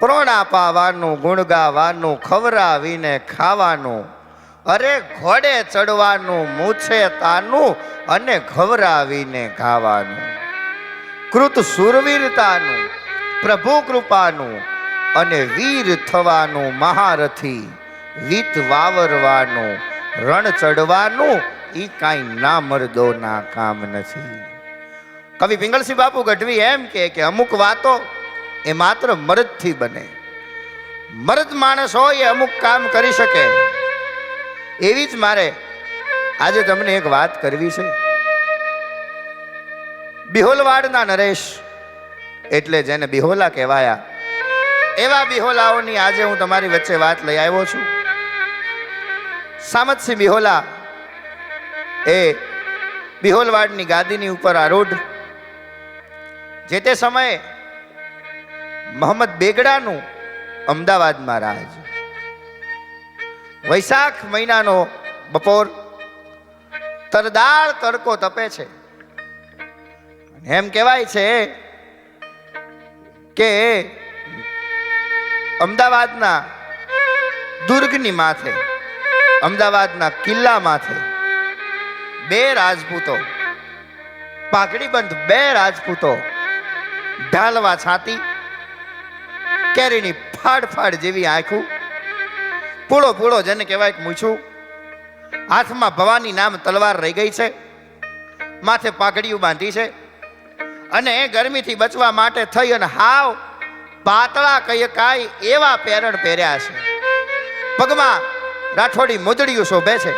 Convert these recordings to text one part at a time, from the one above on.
પ્રોણા પાવાનું, ગુણ ગાવાનું, ખવરાવીને ખાવાનું, અરે ઘોડે ચડવાનું, મૂછે તાનું અને ઘવરાવીને ગાવાનું, કૃત સુરવીરતાનું, પ્રભુ કૃપાનું અને વીર થવાનું, મહારથી વીત વાવરવાનું, રણ ચડવાનું, ઈ કાંઈ ના મર્દોના કામ નથી. કવિ પિંગળસિંહ બાપુ ગઢવી એમ કે અમુક વાતો એ માત્ર મર્દથી બને. મર્દ માણસ હોય એ અમુક કામ કરી શકે. એવી જ મારે આજે તમને એક વાત કરવી છે. બિહોલવાડના નરેશ એટલે જેને બિહોલા કહેવાયા, એવા બિહોલાઓની આજે હું તમારી વચ્ચે વાત લઈ આવ્યો છું. સામતસિંહ બિહોલા એ બિહોલવાડની ગાદીની ઉપર આરૂઢ. જે તે સમયે મોહમ્મદ બેગડાનું અમદાવાદમાં રાજ. વૈશાખ મહિનાનો બપોર, તરદાર તડકો તપે છે. એમ કહેવાય છે કે અમદાવાદના દુર્ગની માથે, અમદાવાદના કિલ્લા માથે બે રાજપૂતો, પાઘડીબંધ બે રાજપૂતો, ઢાલવા છાતી, કેરીની ફાડ જેવી આંખું, પૂળો પૂળો જેને કહેવાય મૂછું, હાથમાં ભવાની નામ તલવાર રહી ગઈ છે, માથે પાઘડીયું બાંધી છે, અને ગરમીથી બચવા માટે થઈ અને હાવ પાતળા કહીએ કાંઈ એવા પેરણ પહેર્યા છે. પગમાં રાઠોડી મોજડીયું શોભે છે.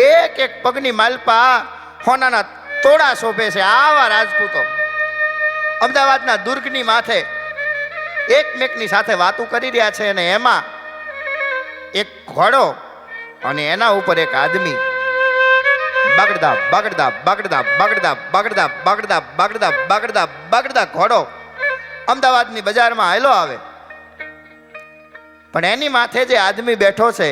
એક એક પગની માલપા હોનાના તોડા શોભે છે. આવા રાજપૂતો અમદાવાદના દુર્ગની માથે એકમેકની સાથે વાતો કરી રહ્યા છે. અને એમાં એક ઘોડો અને એના ઉપર એક આદમી બગડદા બગડદા બગડદા બગડદા બગડદા બગડદા બગડદા બગડદા બગડદા ઘોડો અમદાવાદની બજારમાં હાલ્યો આવે. પણ એની માથે જે આદમી બેઠો છે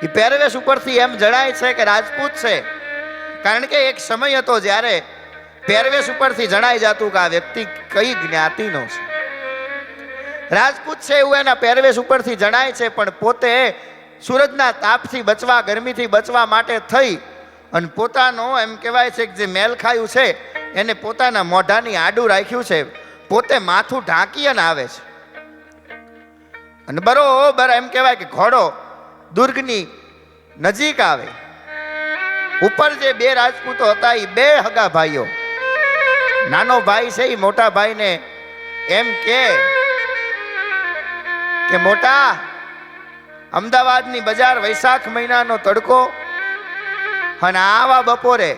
એ પહેરવેશ ઉપરથી એમ જણાય છે કે રાજપૂત છે. કારણ કે એક સમય હતો જ્યારે પહેરવેશ ઉપરથી જણાઈ જતું કે આ વ્યક્તિ કઈ જ્ઞાતિનો છે. રાજપૂત છે એવું એના પહેરવેશ ઉપરથી જણાય છે. પણ પોતે સૂરજના તાપથી બચવા, ગરમીથી બચવા માટે થઈ અને પોતાનો એમ કહેવાય છે કે જે મેલ ખાયું છે એને પોતાના મોઢાની આડું રાખ્યું છે. પોતે માથું ઢાંકી અને આવે છે. અને બરોબર એમ કહેવાય કે ઘોડો દુર્ગની નજીક આવે. ઉપર જે બે રાજપૂતો હતા એ બે હગા ભાઈઓ. નાનો ભાઈ છે એ મોટા ભાઈને એમ કે મોટા, અમદાવાદની બજાર, વૈશાખ મહિનાનો તડકો અને આવા બપોરે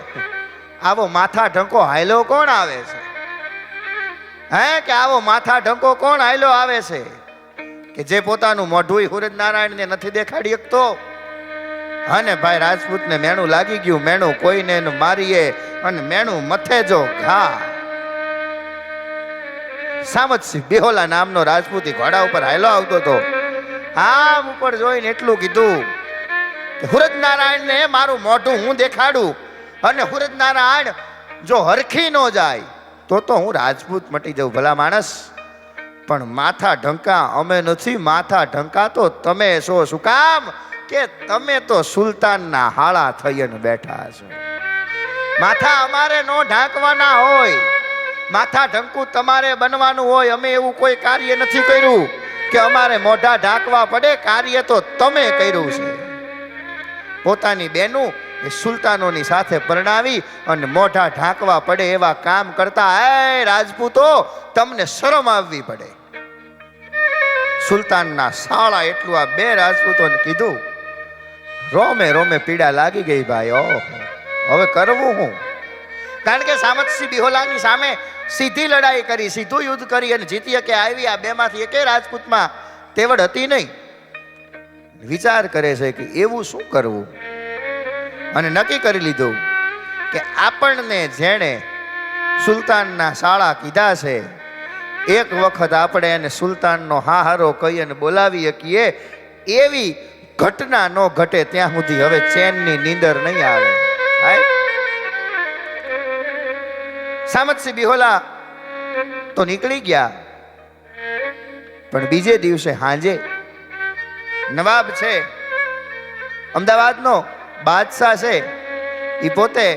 આવો માથા ઢંકો હાયલો કોણ આવે છે? હે કે આવો માથા ઢંકો કોણ હાયલો આવે છે કે જે પોતાનું મોઢું સૂરજનારાયણને નથી દેખાડી શકતો? અને ભાઈ રાજપૂતને મેણું લાગી ગયું. મેણું કોઈને મારીએ અને મેણું મથે જો ઘા. સામતસિંહ બિહોલા નામનો રાજપૂતી ઘોડા ઉપર હાયલો આવતો હતો. આમ ઉપર જોઈને એટલું કીધું કે સૂરજનારાયણને મારું મોઢું હું દેખાડું અને સૂરજનારાયણ જો હરખી ન જાય તો હું રાજપૂત મટી જાઉં. ભલા માણસ, પણ માથા ઢંકા અમે નથી, માથા ઢંકા તો તમે છો. શું કામ? કે તમે તો સુલતાનના હાળા થઈને બેઠા છો. માથા અમારે નો ઢાંકવાના હોય, માથા ઢંકું તમારે બનવાનું હોય. અમે એવું કોઈ કાર્ય નથી કર્યું કે અમારે મોઢા ઢાંકવા પડે. કાર્ય તો તમે કર્યું છે. પોતાની બેનું એ સુલતાનોની સાથે પરણાવી અને મોઢા ઢાંકવા પડે એવા કામ કરતા. એ રાજપૂતો, તમને શરમ આવવી પડે. સુલતાનના સાળા એટલું આ બે રાજપૂતોને કીધું. રોમે રોમે પીડા લાગી ગઈ ભાઈ. ઓહો, હવે કરવું હું? કારણ કે સામતસિંહ બિહોલાની સામે સીધી લડાઈ કરી, સીધું યુદ્ધ કરી અને જીતી કે આવી આ બેમાંથી એકે રાજપૂતમાં તેવડ હતી નહીં. વિચાર કરે છે કે એવું શું કરવું, અને નક્કી કરી લીધું કે આપણને જેણે સુલતાનના શાળા કીધા છે એક વખત આપણે એને સુલતાનનો હાહારો કહી અને બોલાવી શકીએ. એવી ઘટના ન ઘટે ત્યાં સુધી હવે ચેનની નીંદર નહીં આવે. સામતસિંહ બિહોલા તો નીકળી ગયા. પણ બીજે દિવસે હાંજે નવાબ છે, અમદાવાદનો બાદશાહ છે, એ પોતે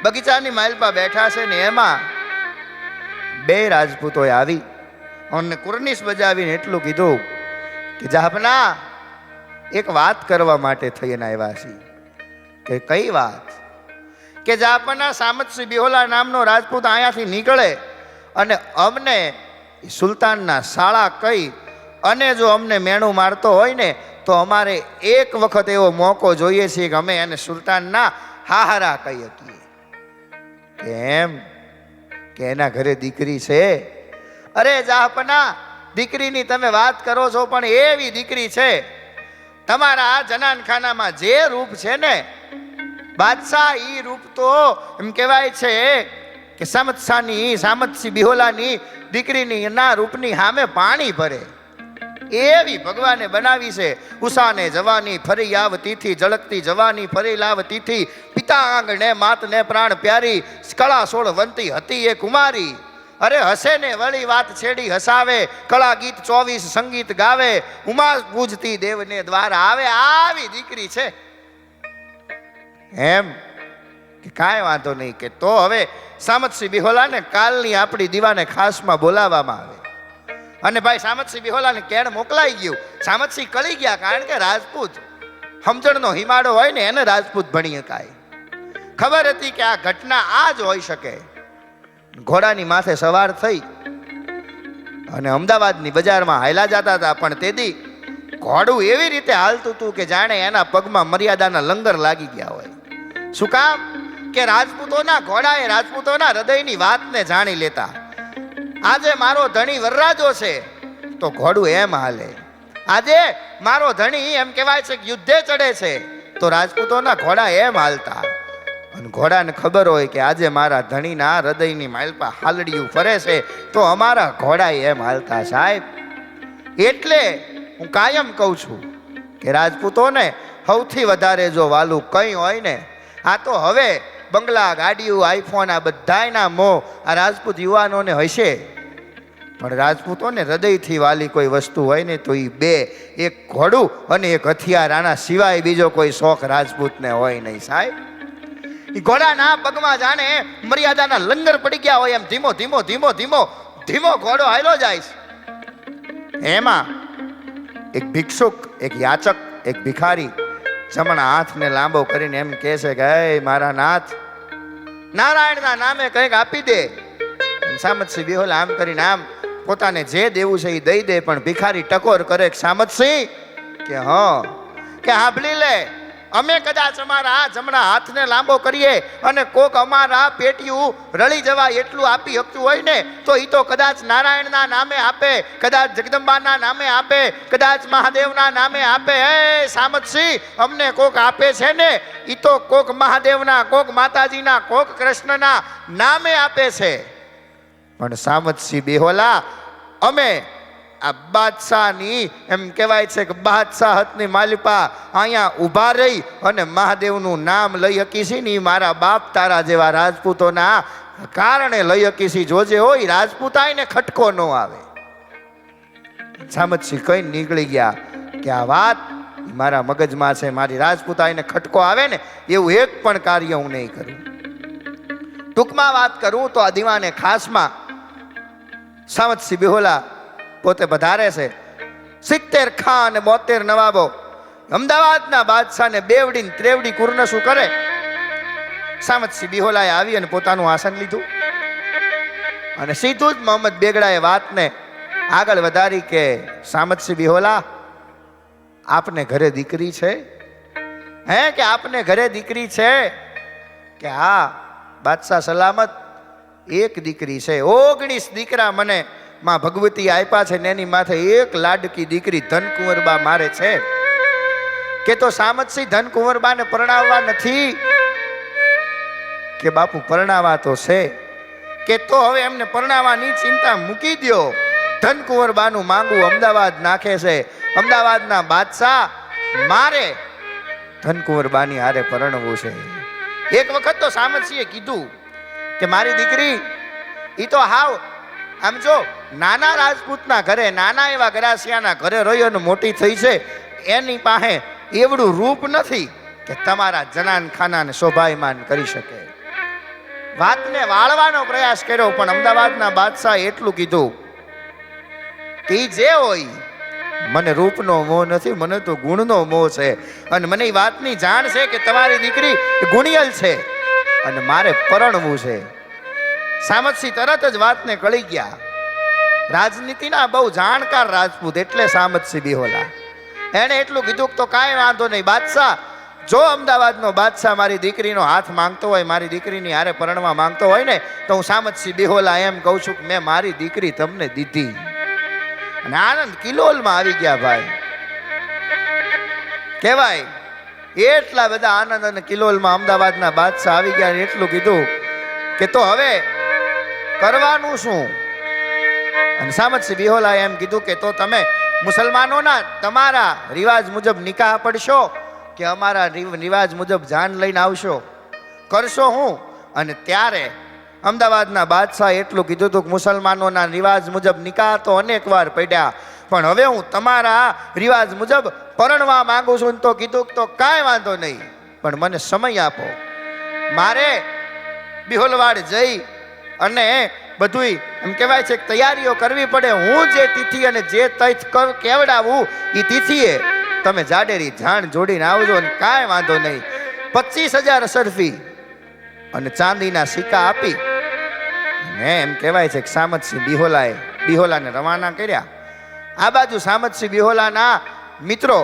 બગીચાની માલપા બેઠા છે ને એમાં બે રાજપૂતોએ આવી અને કુર્નિશ બજાવીને એટલું કીધું કે જાહપના એક વાત કરવા માટે થઈને આવ્યા છીએ. કે કઈ વાત? કે જાહપના સામતસિંહ બિહોલા નામનો રાજપૂત અહીંયાથી નીકળે અને અમને સુલતાનના શાળા કહી અને જો અમને મેણું મારતો હોય ને તો અમારે એક વખત એવો મોકો જોઈએ છે કે અમે એને સુલતાનના હાહારા કહી શકીએ. કેમ? કે એના ઘરે દીકરી છે. અરે જાહપના, દીકરીની તમે વાત કરો છો, પણ એવી દીકરી છે, તમારા જનાનખાનામાં જે રૂપ છે ને બાદશાહ, ઈ રૂપ તો એમ કહેવાય છે કે સામતસિંહ બિહોલાની દીકરીની ના રૂપની સામે પાણી ભરે એવી ભગવાને બનાવી છે. ઉષાને જવાની ફરી આવતીથી, ઝળકતી જવાની ફરી લાવતીથી, પિતા આંગણે માતને પ્રાણ પ્યારી, કળા સોળવંતી હતી એ કુમારી. અરે હસે ને વળી વાત છેડી હસાવે, કળા ગીત 24 સંગીત ગાવે, ઉમા પૂજતી દેવને દ્વાર આવે. આવી દીકરી છે. એમ કે કાંઈ વાંધો નહીં, કે તો હવે સામતસિંહ બિહોલાને કાલની આપણી દીવાને ખાસમાં બોલાવવામાં આવે. અને ભાઈ સામતસિંહ બિહોલાને કેણ મોકલાઈ ગયું. સામતસિંહ કળી ગયા, કારણ કે રાજપૂત સમજણનો હિમાડો હોય ને એને રાજપૂત ભણી શકાય. ખબર હતી કે આ ઘટના આ જ હોઈ શકે. ઘોડાની માથે સવાર થઈ અને અમદાવાદની બજારમાં હાયલા જતા હતા, પણ તેદી ઘોડું એવી રીતે હાલતું હતું કે જાણે એના પગમાં મર્યાદાના લંગર લાગી ગયા હોય. શું કામ? કે રાજપૂતોના ઘોડાએ રાજપૂતોના હૃદયની વાતને જાણી લેતા. આજે મારો ધણી વરરાજો છે તો ઘોડું એમ હાલે. આજે મારો ધણી એમ કહેવાય છે કે યુદ્ધે ચડે છે તો રાજપૂતોના ઘોડા એમ હાલતા. અને ઘોડાને ખબર હોય કે આજે મારા ધણીના હૃદયની માલપા હાલડિયું ફરે છે તો અમારા ઘોડા એમ હાલતા. સાહેબ, એટલે હું કાયમ કહું છું કે રાજપૂતોને સૌથી વધારે જો વાલું કંઈ હોય ને, આ તો હવે બંગલા, ગાડીઓ, આઈફોન, આ બધાયના મોહ આ રાજપૂત યુવાનોને હશે, પણ રાજપૂતોને હૃદયથી વાલી કોઈ વસ્તુ હોય ને તો એ બે, એક ઘોડું અને એક હથિયાર. આના સિવાય બીજો કોઈ શોખ રાજપૂતને હોય નહીં. સાહેબ, એ ઘોડાના પગમાં જાણે મર્યાદાના લંગર પડી ગયા હોય એમ ધીમો ધીમો ધીમો ધીમો ધીમો ઘોડો હાલ્યો જાય છે. એમાં એક ભિક્ષુક, એક યાચક, એક ભિખારી જમણા હાથને લાંબો કરીને એમ કહે છે કે હે મારા નાથ, નારાયણના નામે કંઈક આપી દે. સામતસિંહ બિહોલા આમ કરીને આમ પોતાને જે દેવું છે એ દઈ દે, પણ ભિખારી ટકોર કરે કે સામતસિંહ, કે હા, કે હાંભળી લે, અમે કદાચ અમારા જમણા હાથને લાંબો કરીએ અને કોક અમારા પેટીયું રળી જવાય એટલું આપી શકતું હોય ને તો એ તો કદાચ નારાયણના નામે આપે, કદાચ જગદંબાના નામે આપે, કદાચ મહાદેવના નામે આપે. હે સામતસિંહ, અમને કોક આપે છે ને એ તો કોક મહાદેવના, કોક માતાજીના, કોક કૃષ્ણના નામે આપે છે. પણ સામતસિંહ બિહોલા, અમે આ બાદશાહની એમ કહેવાય છે કે બાદશાહતની માલિપા અહીંયા ઊભા રહી અને મહાદેવનું નામ લઈ શકીશી ને મારા બાપ તારા જેવા રાજપૂતોના કારણે લઈ શકીશી. જોજે હોય રાજપૂતાઈને ખટકો ન આવે. સામતસિંહ કઈ નીકળી ગયા કે આ વાત મારા મગજમાં છે, મારી રાજપૂતાઈને ખટકો આવે ને એવું એક પણ કાર્ય હું નહીં કરું. ટૂંકમાં વાત કરું તો આ દીવાને ખાસમાં સામતસિંહ બિહોલા પોતે વધારે છે. 70 ખાં અને 72 નવાબો અમદાવાદના બાદશાહને બેવડી ત્રેવડી કુરનસું કરે. સામતસિંહ બિહોલાએ આવી અને પોતાનું આસન લીધું અને સીધું જ મોહમ્મદ બેગડાએ વાતને આગળ વધારી કે સામતસિંહ બિહોલા, આપને ઘરે દીકરી છે? હે, કે આપને ઘરે દીકરી છે? કે હા બાદશાહ સલામત, એક દીકરી છે. 19 દીકરા મને માં ભગવતી આપ્યા છે ને એની માથે એક લાડકી દીકરી ધનકુંવરબા મારે છે. કે તો સામતસિંહ ધનકુંવરબાને પરણાવવા નથી? કે બાપુ પરણાવા તો છે. કે તો હવે એમને પરણાવવાની ચિંતા મૂકી દો. ધનકુંવરબાનું માંગવું અમદાવાદ નાખે છે. અમદાવાદના બાદશાહ મારે ધનકુંવરબાની હારે પરણવું છે. એક વખત તો સામતસિંહે કીધું કે મારી દીકરી ઈ તો હાવ આમ જો નાના રાજપૂતના ઘરે, નાના એવા ગરાસિયાના ઘરે રહ્યો અને મોટી થઈ છે, એની પાસે એવડું રૂપ નથી કે તમારા જનાન ખાનાને શોભાયમાન કરી શકે. વાતને વાળવાનો પ્રયાસ કર્યો, પણ અમદાવાદના બાદશાહ એટલું કીધું કે જે હોય, મને રૂપનો મોહ નથી, મને તો ગુણનો મોહ છે. અને મને એ વાતની જાણ છે કે તમારી દીકરી ગુણિયલ છે અને મારે પરણવું છે. સામતસિંહ તરત જ વાતને કળી ગયા. રાજનીતિના બહુ જાણકાર રાજપૂત એટલે સામતસિંહ બિહોલા. એણે એટલું કીધું કે તો કાંઈ વાંધો નહીં બાદશાહ, જો અમદાવાદનો બાદશાહ મારી દીકરીનો હાથ માંગતો હોય, મારી દીકરીની હારે પરણવા માંગતો હોય ને, તો હું સામતસિંહ બિહોલા એમ કહું છું કે મેં મારી દીકરી તમને દીધી. અને આનંદ કિલોલમાં આવી ગયા ભાઈ. કહેવાય એટલા બધા આનંદ અને કિલોલમાં અમદાવાદના બાદશાહ આવી ગયા અને એટલું કીધું કે તો હવે કરવાનું શું? અને સામતસિંહ બિહોલા એમ કીધું કે તો તમે મુસલમાનોના તમારા રિવાજ મુજબ નિકાહ પડશો કે અમારા રિવાજ મુજબ જાન લઈને આવશો? કરશો હું? અને ત્યારે અમદાવાદના બાદશાહ એટલું કીધું હતું કે મુસલમાનોના રિવાજ મુજબ નિકાહ તો અનેક વાર પડ્યા, પણ હવે હું તમારા રિવાજ મુજબ પરણવા માંગુ છું. તો કીધું તો કાંઈ વાંધો નહીં, પણ મને સમય આપો. મારે બિહોલવાડ જઈ અને બધુંય એમ કહેવાય છે કે તૈયારીઓ કરવી પડે. હું જે તિથિ અને જે તૈથ કેવડાવું એ તિથિએ તમે જાડેરી જાણ જોડીને આવજો. અને કાંઈ વાંધો નહીં. 25,000 અસરફી અને ચાંદીના સિક્કા આપી એમ કહેવાય છે કે સામતસિંહ બિહોલાને રવાના કર્યા. આ બાજુ સામતસિંહ બિહોલાના મિત્રો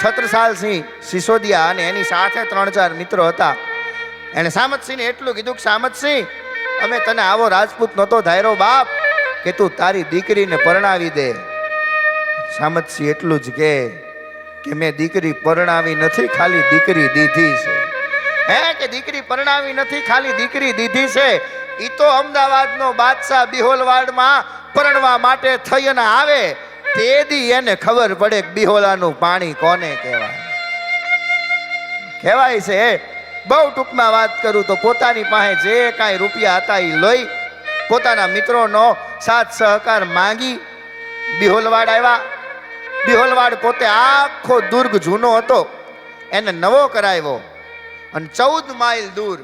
છત્રસાલસિંહ સિસોદિયા અને એની સાથે 3-4 મિત્રો હતા. એને સામતસિંહને એટલું કીધું કે સામતસિંહ, અમે તને આવો રાજપૂત નહોતો ધાર્યો બાપ કે તું તારી દીકરીને પરણાવી દે. સામતસિંહ એટલું જ કે મેં દીકરી પરણાવી નથી, ખાલી દીકરી દીધી છે. કે દીકરી પરણાવી નથી, ખાલી દીકરી દીધી છે. ઈ તો અમદાવાદનો બાદશાહ બિહોલવાડમાં પરણવા માટે થઈ અને આવે તે દી એને ખબર પડે કે બિહોલાનું પાણી કોને કહેવાય. કહેવાય છે બહુ ટૂંકમાં વાત કરું તો પોતાની પાસે જે કાંઈ રૂપિયા હતા એ લઈ પોતાના મિત્રોનો સાથ સહકાર માંગી બિહોલવાડ આવ્યા. બિહોલવાડ પોતે આખો દુર્ગ જૂનો હતો, એને નવો કરાવ્યો. અને 14 માઇલ દૂર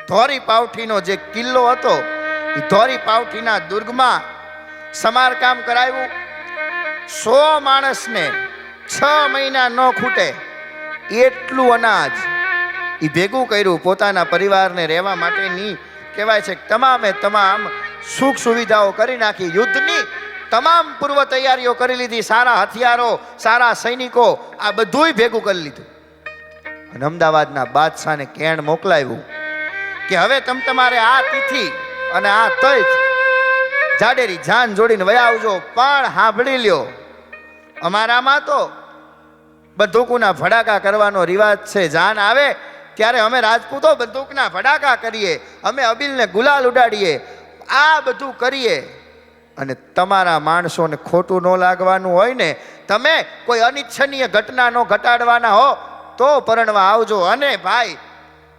ધોરી પાવઠીનો જે કિલ્લો હતો એ ધોરી પાવઠીના દુર્ગમાં સમારકામ કરાવ્યું. 100 માણસને 6 મહિના ન ખૂટે એટલું અનાજ એ ભેગું કર્યું. પોતાના પરિવારને રહેવા માટેની કહેવાય છે તમામે તમામ સુખ સુવિધાઓ કરી નાખી. યુદ્ધની તમામ પૂર્વ તૈયારીઓ કરી લીધી. સારા હથિયારો, સારા સૈનિકો, આ બધુંય ભેગું કરી લીધું. અને અમદાવાદના બાદશાહને કેણ મોકલાવ્યું કે હવે તમારે આ તિથિ અને આ તૈથ જાડેરી જાન જોડીને વયા આવજો. પણ સાંભળી લ્યો, અમારામાં તો બંદૂકના ભડાકા કરવાનો રિવાજ છે. જાન આવે ત્યારે અમે રાજપૂતો બંદૂકના ભડાકા કરીએ, અમે અબીલને ગુલાલ ઉડાડીએ, આ બધું કરીએ. અને તમારા માણસોને ખોટું ન લાગવાનું હોય ને, તમે કોઈ અનિચ્છનીય ઘટના ન ઘટાડવાના હો તો પરણવા આવજો. અને ભાઈ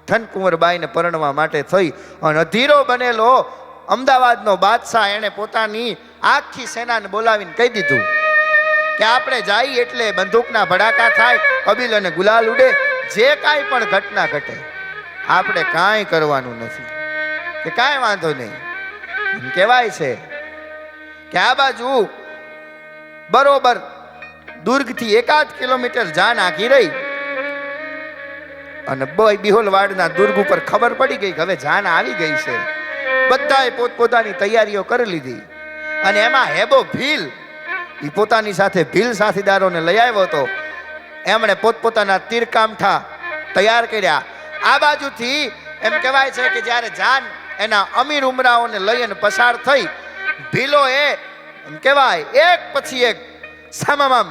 ધનકુંવરબાઈને પરણવા માટે થઈ અને અધીરો બનેલો અમદાવાદનો બાદશાહ એણે પોતાની આખી સેનાને બોલાવીને કહી દીધું કે આપણે જઈએ એટલે બંદૂકના ભડાકા થાય, અબીલ અને ગુલાલ ઉડે, જે કાંઈ પણ ઘટના ઘટે આપણે કાંઈ કરવાનું નથી. કે કાંઈ વાંધો નહીં. કહેવાય છે કે આ બાજુ બરોબર દુર્ગથી 1-8 કિલોમીટર જાન આખી રહી અને બિહોલવાડના દુર્ગ ઉપર ખબર પડી ગઈ કે હવે જાન આવી ગઈ છે. બધાએ પોતપોતાની તૈયારીઓ કરી લીધી. અને એમાં હેબો ભીલ એ પોતાની સાથે ભીલ સાથીદારોને લઈ આવ્યો હતો. એમણે પોતપોતાના તીરકામઠા તૈયાર કર્યા. આ બાજુથી એમ કહેવાય છે કે જ્યારે જાન એના અમીર ઉમરાઓને લઈને પસાર થઈ, ભીલોએ એમ કહેવાય એક પછી એક સામમ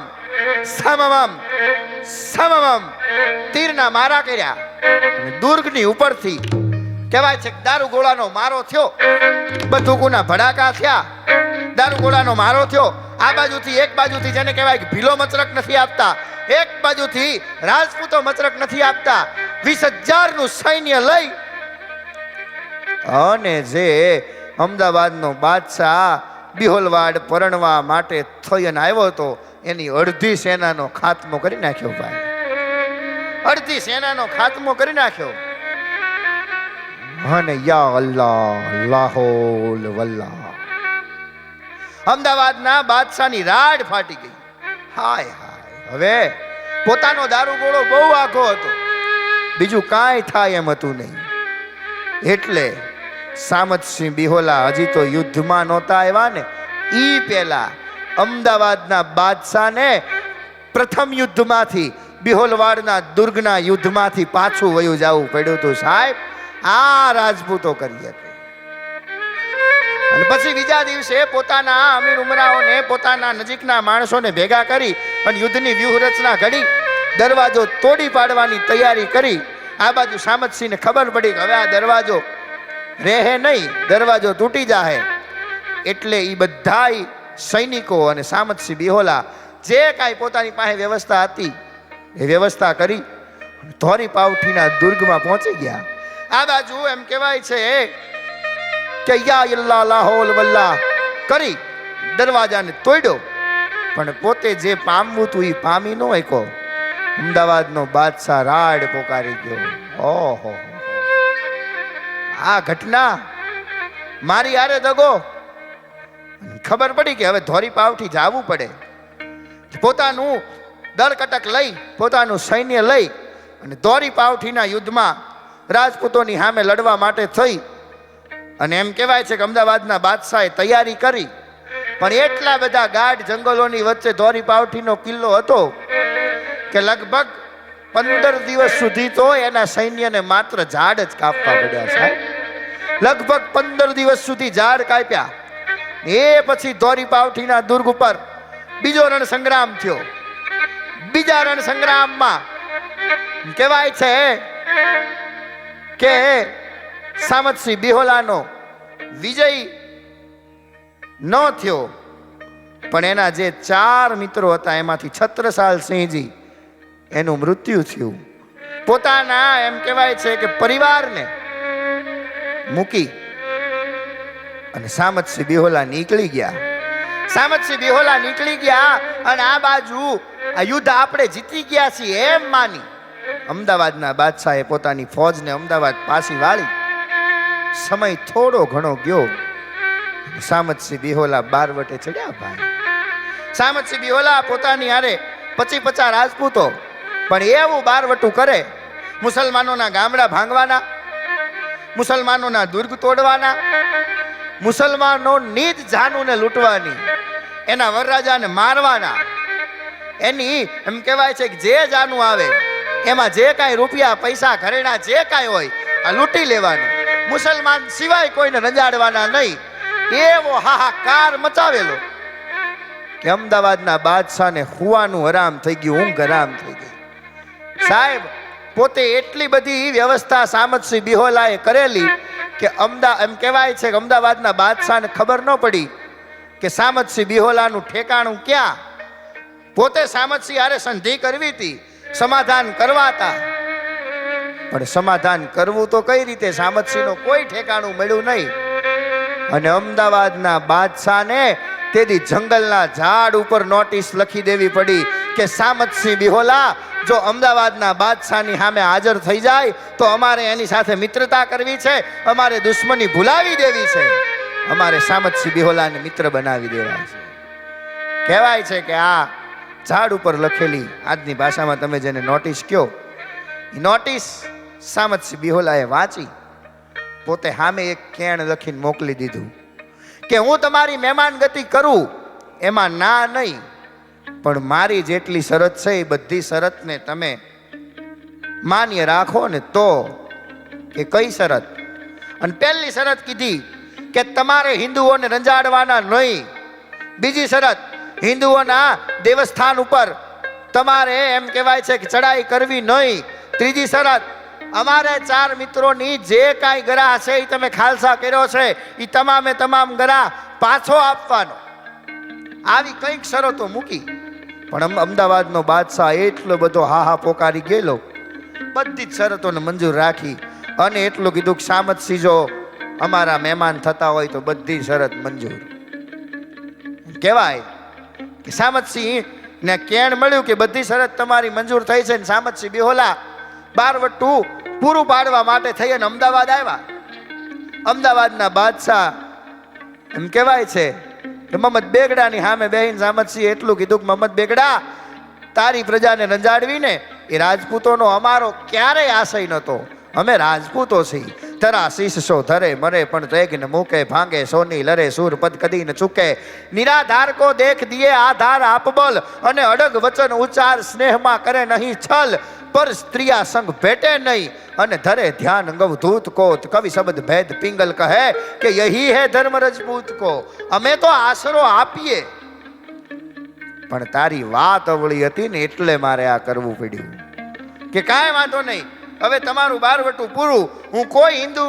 સામમ સામમ તીરના મારા કર્યા. અને દુર્ગની ઉપરથી કહેવાય છે કે દારૂ ગોળાનો મારો થયો, બંદૂકોના ભડાકા થયા, દારૂ ગોળાનો મારો થયો. આ બાજુથી એક બાજુથી જેને કહેવાય કે ભીલો મચરક નથી આપતા, એક બાજુથી રાજપૂતો મચરક નથી આપતા. 20,000નું સૈન્ય લઈ અને જે અમદાવાદનો બાદશાહ બિહોલવાડ પરણવા માટે થઈ અને આવ્યો હતો, એની અડધી સેનાનો ખાત્મો કરી નાખ્યો ભાઈ, અડધી સેનાનો ખાત્મો કરી નાખ્યો. અને યા અલ્લાહ લાહોલ વલ્લાહ, અમદાવાદના બાદશાહની રાડ ફાટી ગઈ. હાય હાય, હવે પોતાનો દારૂગોળો બહુ આખો હતો, બીજું કાંઈ થાય એમ હતું નહીં. એટલે સામતસિંહ બિહોલા હજી તો યુદ્ધમાં નહોતા આવ્યા ને, ઈ પહેલા અમદાવાદના બાદશાહને પ્રથમ યુદ્ધમાંથી, બિહોલવાડના દુર્ગના યુદ્ધમાંથી પાછું વયું જવું પડ્યું હતું. સાહેબ, આ રાજપૂતો કરી હતી. અને પછી બીજા દિવસે પોતાના અમીર ઉમરાઓને, પોતાના નજીકના માણસોને ભેગા કરી અને યુદ્ધની વ્યૂહરચના ઘડી, દરવાજો તોડી પાડવાની તૈયારી કરી. આ બાજુ સામતસિંહને ખબર પડી કે હવે આ દરવાજો રહે નહીં, દરવાજો તૂટી જાહે. એટલે એ બધા સૈનિકો અને સામતસિંહ બિહોલા જે કાંઈ પોતાની પાસે વ્યવસ્થા હતી એ વ્યવસ્થા કરી ધોરી પાવઠીના દુર્ગમાં પહોંચી ગયા. આ બાજુ એમ કહેવાય છે કે યા અલ્લાહ લાહોલ વલ્લાહ કરી દરવાજાને તોડ્યો, પણ પોતે જે પામવું હતું એ પામી ન શક્યો. અમદાવાદનો બાદશાહ રાડ પોકારી ગયો. ઓહો, આ ઘટના મારી હારે દગો. ખબર પડી કે હવે ધોરી પાવઠી જવું પડે. પોતાનું દળકટક લઈ, પોતાનું સૈન્ય લઈ અને ધોરી પાવઠીના યુદ્ધમાં રાજપૂતોની સામે લડવા માટે થઈ. અને એમ કહેવાય છે કે અમદાવાદના બાદશાહે તૈયારી કરી, પણ એટલા બધા ગાઢ જંગલોની વચ્ચે ધોરી પાવઠીનો કિલ્લો હતો કે લગભગ 15 દિવસ સુધી તો એના સૈન્યને માત્ર ઝાડ જ કાપવા પડ્યા. સાહેબ, લગભગ 15 દિવસ સુધી ઝાડ કાપ્યા. એ પછી ધોરી પાવઠીના દુર્ગ ઉપર બીજો રણ સંગ્રામ થયો. બીજા રણ સંગ્રામમાં કહેવાય છે કે સામતસિંહ બિહોલાનો વિજય ન થયો, પણ એના જે 4 મિત્રો હતા એમાંથી છત્રસાલ સિંહજી એનું મૃત્યુ થયું. પોતાના એમ કહેવાય છે કે પરિવારને મૂકી અને સામતસિંહ બિહોલા નીકળી ગયા. સામતસિંહ બિહોલા નીકળી ગયા અને આ બાજુ આ યુદ્ધ આપણે જીતી ગયા છીએ એમ માની અમદાવાદના બાદશાહે પોતાની ફૌજને અમદાવાદ પાછી વાળી. સમય થોડો ઘણો ગયો, સામતસિંહ બિહોલા બારવટે ચડ્યા ભાઈ. સામતસિંહ બિહોલા પોતાની હારે 50 રાજપૂતો, પણ એવું બારવટું કરે, મુસલમાનોના ગામડા ભાંગવાના, મુસલમાનોના દુર્ગ તોડવાના, મુસલમાનોની જ જાનુને લૂંટવાની, એના વરરાજાને મારવાના, એની એમ કહેવાય છે કે જે જાનું આવે એમાં જે કાંઈ રૂપિયા પૈસા ઘરેણા જે કાંઈ હોય આ લૂંટી લેવાનું, મુસલમાન સિવાય કોઈને રંજાડવાના નહીં. એવો હાહાકાર મચાવેલો કે અમદાવાદના બાદશાહને હુવાનું હરામ થઈ ગયું, ઊંઘ હરામ થઈ ગઈ. સાહેબ, પોતે એટલી બધી વ્યવસ્થા સામતસિંહ બિહોલાએ કરેલી કે એમ કહેવાય છે કે અમદાવાદના બાદશાહને ખબર ન પડી કે સામતસિંહ બિહોલાનું ઠેકાણું ક્યાં. પોતે સામતસિંહ હારે સંધિ કરવી હતી, સમાધાન કરવા હતા, પણ સમાધાન કરવું તો કઈ રીતે? સામતસિંહનો કોઈ ઠેકાણું મળ્યું નહીં. અને અમદાવાદના બાદશાહને તેથી જંગલના ઝાડ ઉપર નોટિસ લખી દેવી પડી કે સામતસિંહ બિહોલા જો અમદાવાદના બાદશાહની સામે હાજર થઈ જાય તો અમારે એની સાથે મિત્રતા કરવી છે, અમારે દુશ્મની ભૂલાવી દેવી છે, અમારે સામતસિંહ બિહોલાને મિત્ર બનાવી દેવા છે. કહેવાય છે કે આ ઝાડ ઉપર લખેલી આજની ભાષામાં તમે જેને નોટિસ કહો, એ નોટિસ સામતસિંહ બિહોલાએ વાંચી, પોતે સામે એક કેણ લખીને મોકલી દીધું કે હું તમારી મહેમાન ગતિ કરું એમાં ના નહીં, પણ મારી જેટલી શરત છે એ બધી શરતને તમે માન્ય રાખો ને તો. કે કઈ શરત? અને પહેલી શરત કીધી કે તમારે હિન્દુઓને રંજાડવાના નહીં. બીજી શરત, હિન્દુઓના દેવસ્થાન ઉપર તમારે એમ કહેવાય છે કે ચડાઈ કરવી નહીં. ત્રીજી શરત, અમારે 4 મિત્રોની જે કાંઈ ગરા છે એ તમે ખાલસા કર્યો છે એ તમામે તમામ ગરા પાછો આપવાનો. આવી કંઈક શરતો મૂકી. પણ અમદાવાદનો બાદશાહ એટલો બધો હાહા પોકારી ગયેલો, બધી જ શરતોને મંજૂર રાખી અને એટલું કીધું કે સામતસિંહ જો અમારા મહેમાન થતા હોય તો બધી શરત મંજૂર. કહેવાય કે સામતસિંહ ને કેણ મળ્યું કે બધી શરત તમારી મંજૂર થઈ છે ને સામતસિંહ બિહોલા બારવટું પૂરું પાડવા માટે થઈ અને અમદાવાદ આવ્યા. અમદાવાદના બાદશાહ એમ કહેવાય છે કે મોહમ્મદ બેગડાની સામે બેહીને સામતસિંહે એટલું કીધું કે મોહમ્મદ બેગડા, તારી પ્રજાને રંજાડવીને એ રાજપૂતોનો અમારો ક્યારેય આશય નહોતો. અમે રાજપૂતો છીએ. તરા શીશ શો ધરે મરે પણ તેગને મૂકે, ભાંગે સોની લરે સૂર પદ કદી ન ચૂકે. નિરાધાર કો દેખ દિયે આધાર આપબલ, અને અડગ વચન ઉચ્ચાર સ્નેહમાં કરે નહીં છલ. પર સ્ત્રીયા સંગ ભેટે નહીં, અને ધરે ધ્યાન ગવધૂત કો. કવિ શબ્દ ભેદ પિંગલ કહે કે યહી હે ધર્મ રજપૂત કો. અમે તો આશરો આપીએ, પણ તારી વાત અવળી હતી ને એટલે મારે આ કરવું પડ્યું. કે કાંઈ વાંધો નહીં, હવે તમારું બારવટું પૂરું. હું કોઈ હિન્દુ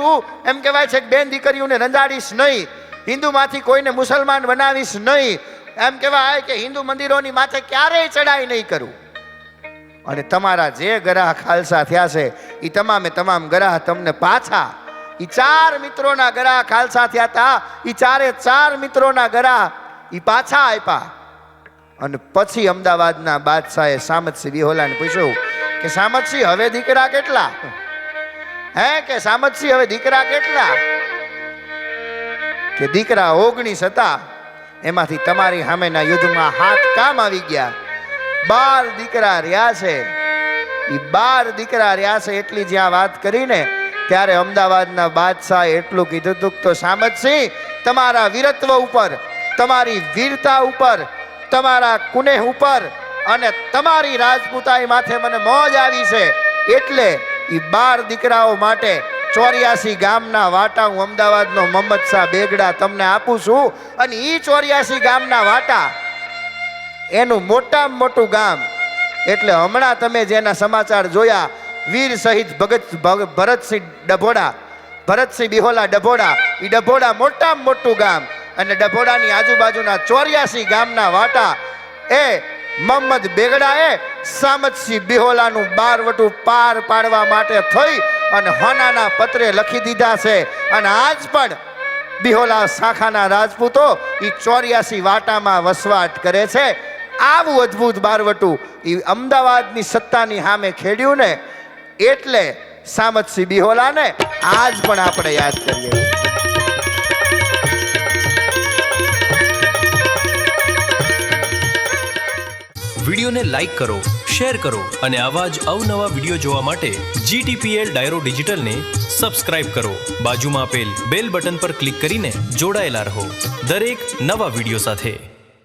એમ કહેવાય છે કે બેન દીકરીઓને રંજાડીશ નહીં, હિન્દુમાંથી કોઈને મુસલમાન બનાવીશ નહીં, એમ કહેવાય કે હિન્દુ મંદિરોની માથે ક્યારેય ચડાઈ નહીં કરું. અને તમારા જે ગરાહ ખાલસા થયા છે એ તમામે તમામ ગરાહ તમને પાછા, એ 4 મિત્રોના ગરાહ ખાલસા થયા હતા, એ 4 મિત્રોના ગરાહ એ પાછા આપ્યા. અને પછી અમદાવાદના બાદશાહે સામતસિંહ બિહોલાને પૂછ્યું કે સામતસિંહ હવે દીકરા કેટલા? હે કે સામતસિંહ હવે દીકરા કેટલા? કે દીકરા 19 હતા, એમાંથી તમારી સામેના યુદ્ધમાં 7 કામ આવી ગયા. 12 દીકરા રહ્યા છે. એ 12 દીકરા રહ્યા છે એટલી જ્યાં વાત કરીને ત્યારે અમદાવાદના બાદશાહે એટલું કીધું હતું તો સામતસિંહ, તમારા વીરત્વ ઉપર, તમારી વીરતા ઉપર, તમારા કુનેહ ઉપર અને તમારી રાજપૂતાઈ માથે મને મોજ આવી છે, એટલે એ 12 દીકરાઓ માટે 84 ગામના વાટા હું અમદાવાદનો મોહમ્મદ શાહ બેગડા તમને આપું છું. અને એ 84 ગામના વાટા એનું મોટામાં મોટું ગામ એટલે હમણાં તમે જેના સમાચાર જોયા, વીર શહીદ ભરતસિંહ ડભોડા, ભરતસિંહ બિહોલા ડભોડા, એ ડભોડા મોટામાં મોટું ગામ. અને ડભોડાની આજુબાજુના 84 ગામના વાટા એ મોહમ્મદ બેગડાએ સામતસિંહ બિહોલાનું બારવટું પાર પાડવા માટે થઈ અને હોનાના પત્રે લખી દીધા છે. અને આજ પણ બિહોલા શાખાના રાજપૂતો એ 84 વાટામાં વસવાટ કરે છે. આવું અદ્ભુત બારવટું એ અમદાવાદની સત્તાની સામે ખેડ્યું ને, એટલે સામતસિંહ બિહોલાને આજ પણ આપણે યાદ કરીએ. વિડીયોને લાઈક કરો, શેર કરો અને આવા જ અવનવા વિડીયો જોવા માટે GTPL ડાયરો ડિજિટલને સબસ્ક્રાઇબ કરો. બાજુમાં આપેલ બેલ બટન પર ક્લિક કરીને જોડાયેલા રહો દરેક નવા વિડીયો સાથે.